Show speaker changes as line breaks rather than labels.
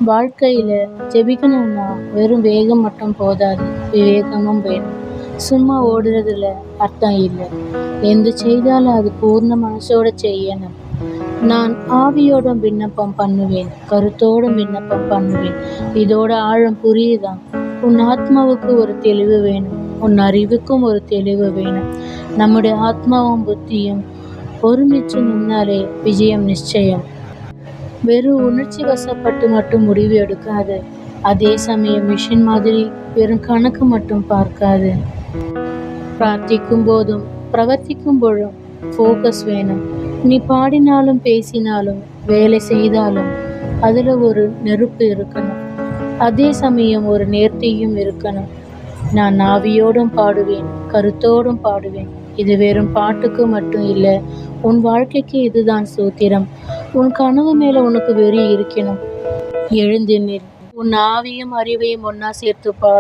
வாழ்க்கையில ஜெபிக்கணும்னா வெறும் வேகம் மட்டும் போதாது, விவேகமும் வேணும். சும்மா ஓடுறதுல அர்த்தம் இல்லை. எந்த செய்தாலும் அது பூர்ண மனசோட செய்யணும். நான் ஆவியோடும் விண்ணப்பம் பண்ணுவேன், கருத்தோடும் விண்ணப்பம் பண்ணுவேன். இதோட ஆழம் புரியுதா? உன் ஆத்மாவுக்கு ஒரு தெளிவு வேணும், உன் அறிவுக்கும் ஒரு தெளிவு வேணும். நம்முடைய ஆத்மாவும் புத்தியும் ஒருமிச்சு நின்னாலே விஜயம் நிச்சயம். வெறும் உணர்ச்சி வசப்பட்டு மட்டும் முடிவு எடுக்காது. அதே சமயம் மிஷின் மாதிரி வெறும் கணக்கு மட்டும் பார்க்காது. பிரார்த்திக்கும் போதும் பிரவர்த்திக்கும் போதும் ஃபோக்கஸ் வேணும். நீ பாடினாலும் பேசினாலும் வேலை செய்தாலும் அதுல ஒரு நெருப்பு இருக்கணும். அதே சமயம் ஒரு நேர்த்தியும் இருக்கணும். நான் ஆவியோடும் பாடுவேன், கருத்தோடும் பாடுவேன். இது வெறும் பாட்டுக்கு மட்டும் இல்லை, உன் வாழ்க்கைக்கு இதுதான் சூத்திரம். உன் கனவு மேல உனக்கு வெறி இருக்கணும். எழுந்து நில். உன் ஆவியும் அறிவையும் ஒன்னா சேர்த்து பாடு.